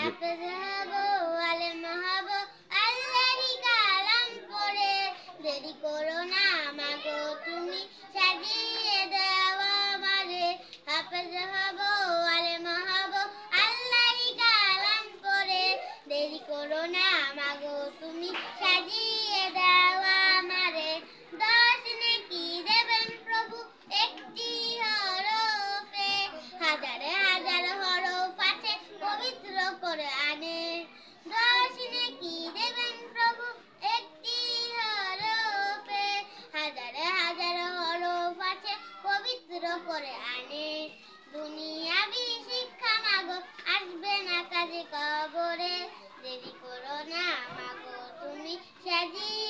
হাফেজ হব আলেম হব আল্লাহরই কালাম পড়ে দেরি করো না মাগো তুমি সাজিয়ে দাও আমারে হাফেজ হব আলেম হব আল্লাহরই কালাম পড়ে দেরি করো না মাগো তুমি সাজিয়ে দাও আমারে দশ নেকি দেবেন প্রভু একটি হরফে হাজার হাজার হরফ আছে পবিত্র কোরআনে দশ নেকি দেবেন প্রভু একটি হরফে হাজার হাজার হরফ আছে পবিত্র কোরআনে দুনিয়াবি শিক্ষা মাগো আসবে না কাজে কবরে দেরি করো না মাগো তুমি সাজিয়ে